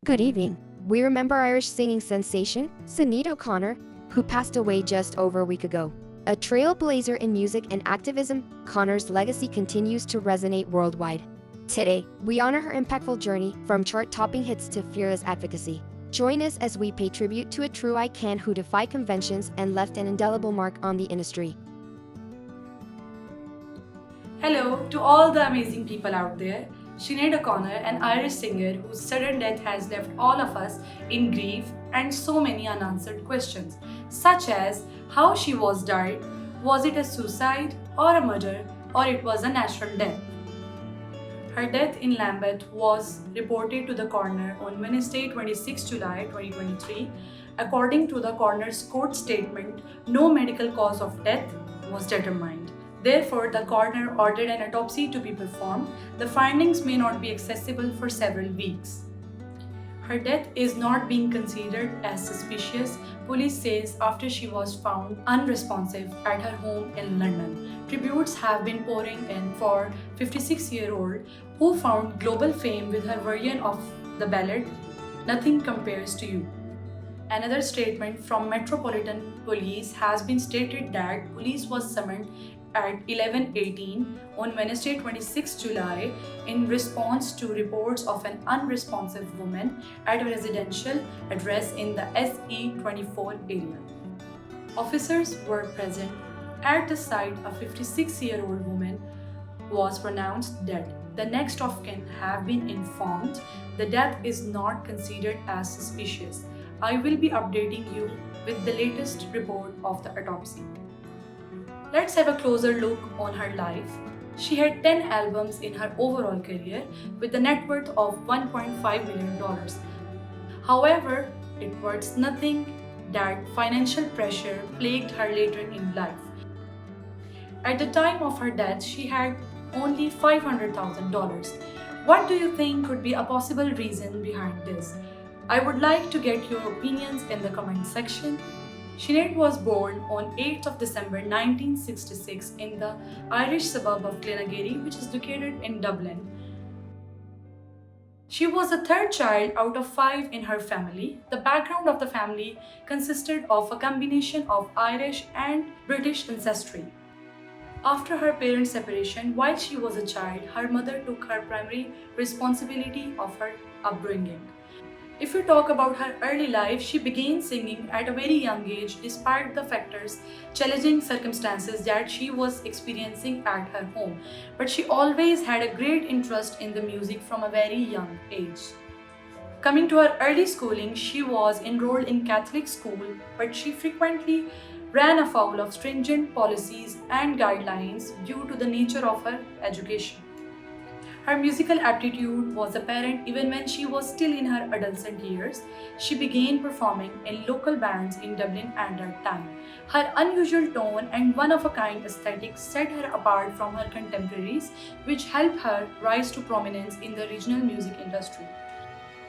Good evening. We remember Irish singing sensation, Sinead O'Connor, who passed away just over a week ago. A trailblazer in music and activism, Connor's legacy continues to resonate worldwide. Today, we honor her impactful journey from chart-topping hits to fearless advocacy. Join us as we pay tribute to a true icon who defied conventions and left an indelible mark on the industry. Hello to all the amazing people out there. Sinead O'Connor, an Irish singer whose sudden death has left all of us in grief and so many unanswered questions, such as how she died, was it a suicide or a murder, or it was a natural death. Her death in Lambeth was reported to the coroner on Wednesday, 26 July 2023. According to the coroner's court statement, no medical cause of death was determined. Therefore, the coroner ordered an autopsy to be performed. The findings may not be accessible for several weeks. Her death is not being considered as suspicious, police says, after she was found unresponsive at her home in London. Tributes have been pouring in for 56-year-old who found global fame with her version of the ballad "Nothing Compares to You." Another statement from Metropolitan Police has been stated that police was summoned at 11:18 on Wednesday, 26 July, in response to reports of an unresponsive woman at a residential address in the SE24 area. Officers were present. At the site, a 56-year-old woman was pronounced dead. The next of kin have been informed. The death is not considered as suspicious. I will be updating you with the latest report of the autopsy. Let's have a closer look on her life. She had 10 albums in her overall career with a net worth of $1.5 million. However, it was nothing that financial pressure plagued her later in life. At the time of her death, she had only $500,000. What do you think could be a possible reason behind this? I would like to get your opinions in the comment section. Sinead was born on 8th of December 1966 in the Irish suburb of Glenageary, which is located in Dublin. She was the third child out of 5 in her family. The background of the family consisted of a combination of Irish and British ancestry. After her parents' separation, while she was a child, her mother took her primary responsibility of her upbringing. If we talk about her early life, she began singing at a very young age despite the factors, challenging circumstances that she was experiencing at her home. But she always had a great interest in the music from a very young age. Coming to her early schooling, she was enrolled in Catholic school, but she frequently ran afoul of stringent policies and guidelines due to the nature of her education. Her musical aptitude was apparent even when she was still in her adolescent years. She began performing in local bands in Dublin at that time. Her unusual tone and one-of-a-kind aesthetic set her apart from her contemporaries, which helped her rise to prominence in the regional music industry.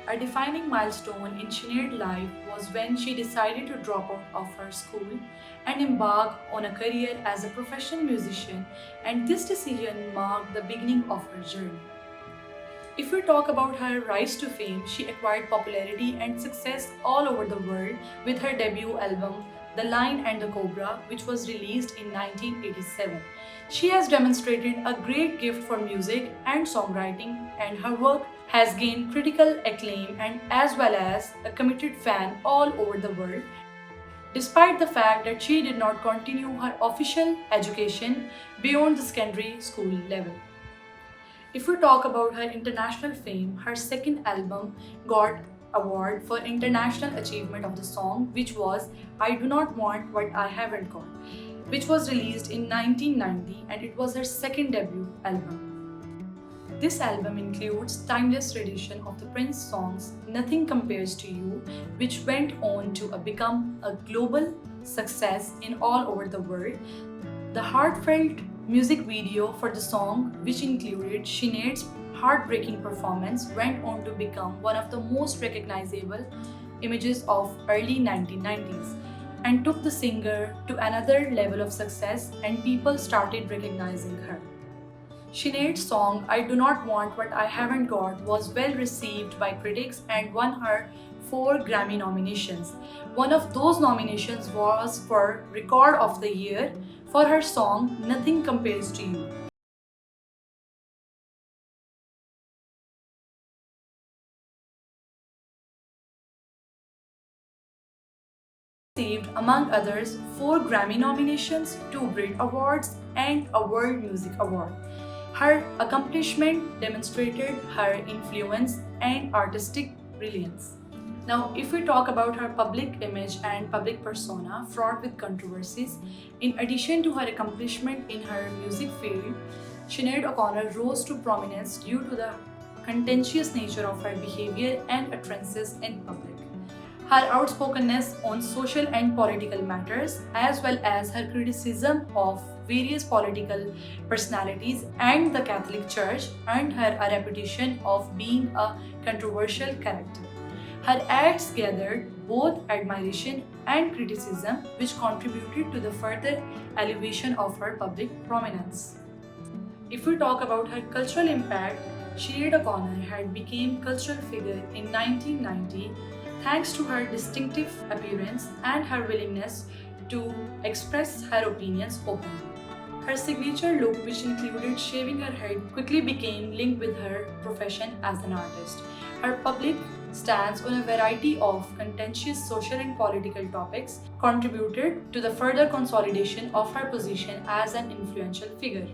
A defining milestone in Sinead's life was when she decided to drop out of her school and embark on a career as a professional musician, and this decision marked the beginning of her journey. If we talk about her rise to fame, she acquired popularity and success all over the world with her debut album, The Lion and the Cobra, which was released in 1987. She has demonstrated a great gift for music and songwriting, and her work has gained critical acclaim and as well as a committed fan all over the world. Despite the fact that she did not continue her official education beyond the secondary school level. If we talk about her international fame, her second album got award for International Achievement of the Song, which was I Do Not Want What I Haven't Got, which was released in 1990, and it was her second debut album. This album includes timeless rendition of the Prince songs Nothing Compares to You, which went on to become a global success in all over the world. The heartfelt music video for the song, which included Sinead's heartbreaking performance, went on to become one of the most recognizable images of early 1990s and took the singer to another level of success, and people started recognizing her. Sinead's song I Do Not Want What I Haven't Got was well received by critics and won her 4 Grammy nominations. One of those nominations was for Record of the Year for her song Nothing Compares to You. Received, among others, 4 Grammy nominations, 2 Brit Awards, and a World Music Award. Her accomplishment demonstrated her influence and artistic brilliance. Now, if we talk about her public image and public persona fraught with controversies, in addition to her accomplishment in her music field, Sinead O'Connor rose to prominence due to the contentious nature of her behavior and utterances in public. Her outspokenness on social and political matters, as well as her criticism of various political personalities and the Catholic Church, earned her a reputation of being a controversial character. Her acts gathered both admiration and criticism, which contributed to the further elevation of her public prominence. If we talk about her cultural impact, Sinead O'Connor had become cultural figure in 1990 thanks to her distinctive appearance and her willingness to express her opinions openly. Her signature look, which included shaving her head, quickly became linked with her profession as an artist. Her public stance on a variety of contentious social and political topics contributed to the further consolidation of her position as an influential figure.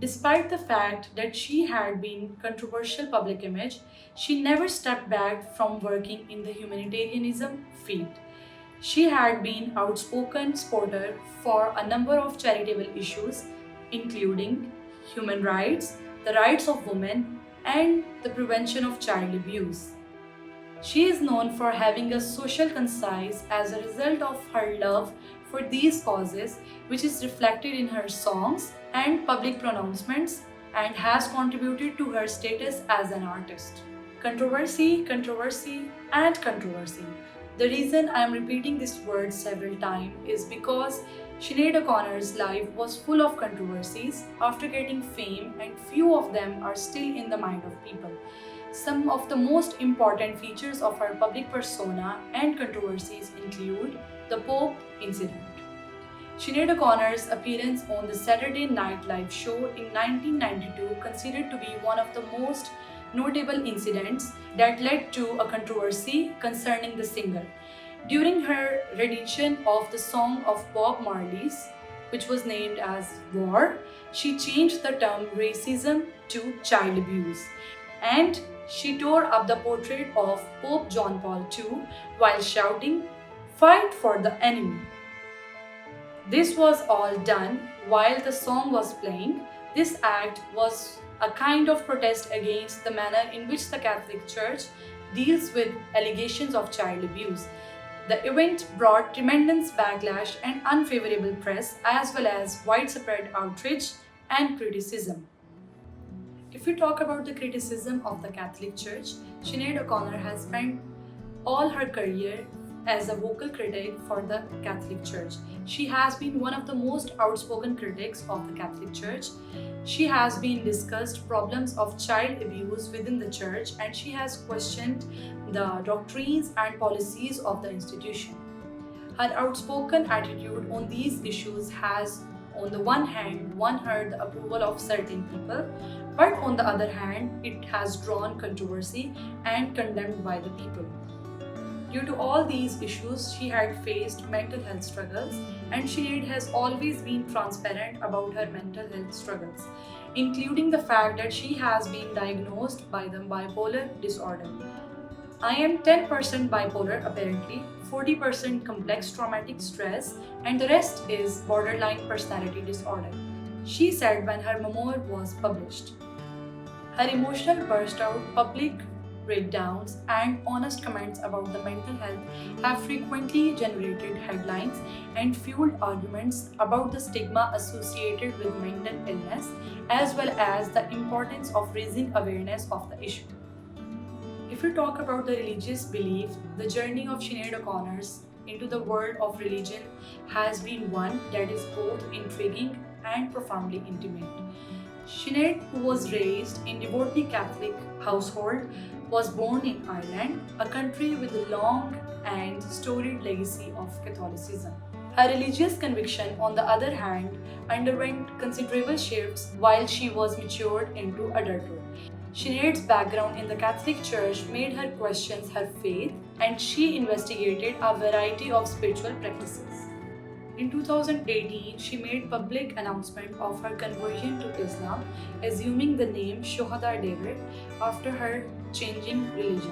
Despite the fact that she had been controversial public image, she never stepped back from working in the humanitarianism field. She had been outspoken supporter for a number of charitable issues, including human rights, the rights of women, and the prevention of child abuse. She is known for having a social conscience as a result of her love for these causes, which is reflected in her songs and public pronouncements and has contributed to her status as an artist. Controversy, controversy, and controversy. The reason I am repeating this word several times is because Sinead O'Connor's life was full of controversies after getting fame, and few of them are still in the mind of people. Some of the most important features of her public persona and controversies include the Pope incident. Sinead O'Connor's appearance on the Saturday Night Live show in 1992 considered to be one of the most notable incidents that led to a controversy concerning the singer. During her rendition of the song of Bob Marley's, which was named as War, she changed the term racism to child abuse, and she tore up the portrait of Pope John Paul II while shouting, "Fight for the enemy." This was all done while the song was playing. This act was a kind of protest against the manner in which the Catholic Church deals with allegations of child abuse. The event brought tremendous backlash and unfavorable press, as well as widespread outrage and criticism. If we talk about the criticism of the Catholic Church, Sinead O'Connor has spent all her career as a vocal critic for the Catholic Church. She has been one of the most outspoken critics of the Catholic Church. She has been discussed problems of child abuse within the church, and she has questioned the doctrines and policies of the institution. Her outspoken attitude on these issues has, on the one hand, won her the approval of certain people, but on the other hand, it has drawn controversy and condemned by the people. Due to all these issues, she had faced mental health struggles, and Sinead has always been transparent about her mental health struggles, including the fact that she has been diagnosed by the bipolar disorder. I am 10% bipolar apparently, 40% complex traumatic stress, and the rest is borderline personality disorder, she said when her memoir was published. Her emotional burst out, public breakdowns, and honest comments about the mental health have frequently generated headlines and fueled arguments about the stigma associated with mental illness, as well as the importance of raising awareness of the issue. If we talk about the religious belief, the journey of Sinead O'Connor's into the world of religion has been one that is both intriguing and profoundly intimate. Sinead, who was raised in devotedly Catholic household, was born in Ireland, a country with a long and storied legacy of Catholicism. Her religious conviction, on the other hand, underwent considerable shifts while she was matured into adulthood. Sinead's background in the Catholic Church made her question her faith, and she investigated a variety of spiritual practices. In 2018, she made public announcement of her conversion to Islam, assuming the name Shohada David after her changing religion.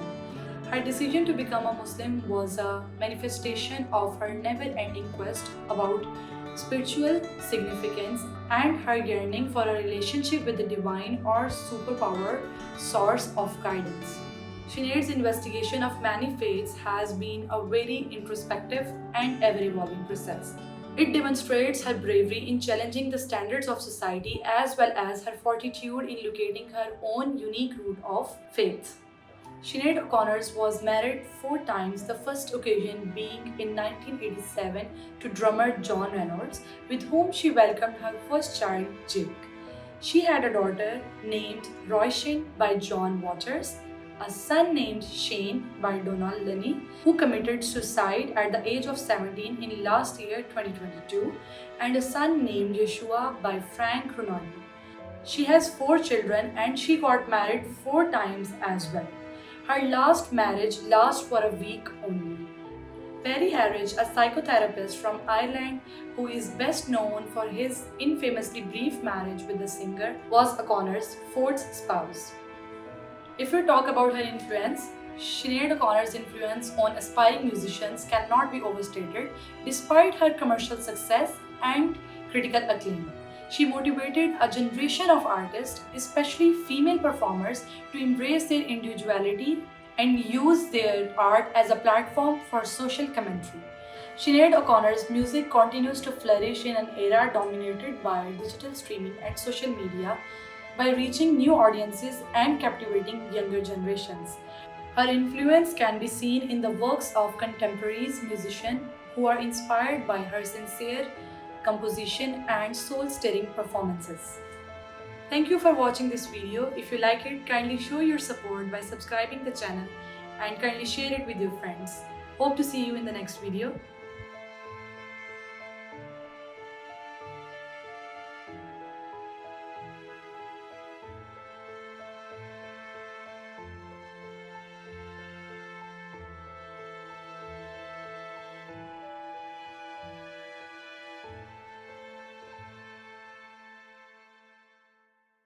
Her decision to become a Muslim was a manifestation of her never-ending quest about spiritual significance and her yearning for a relationship with the divine or superpower source of guidance. Sinead's investigation of many faiths has been a very introspective and ever-evolving process. It demonstrates her bravery in challenging the standards of society as well as her fortitude in locating her own unique route of faith. Sinead O'Connor was married 4 times, the first occasion being in 1987 to drummer John Reynolds, with whom she welcomed her first child, Jake. She had a daughter named Roisin by John Waters, a son named Shane by Donald Lenny, who committed suicide at the age of 17 in last year 2022, and a son named Yeshua by Frank Ronaldo. She has 4 children and she got married 4 times as well. Her last marriage lasted for a week only. Perry Harridge, a psychotherapist from Ireland who is best known for his infamously brief marriage with the singer, was O'Connor's 4th spouse. If we talk about her influence, Sinead O'Connor's influence on aspiring musicians cannot be overstated. Despite her commercial success and critical acclaim, she motivated a generation of artists, especially female performers, to embrace their individuality and use their art as a platform for social commentary. Sinead O'Connor's music continues to flourish in an era dominated by digital streaming and social media, by reaching new audiences and captivating younger generations. Her influence can be seen in the works of contemporary musicians who are inspired by her sincere composition and soul-stirring performances. Thank you for watching this video. If you like it, kindly show your support by subscribing the channel and kindly share it with your friends. Hope to see you in the next video.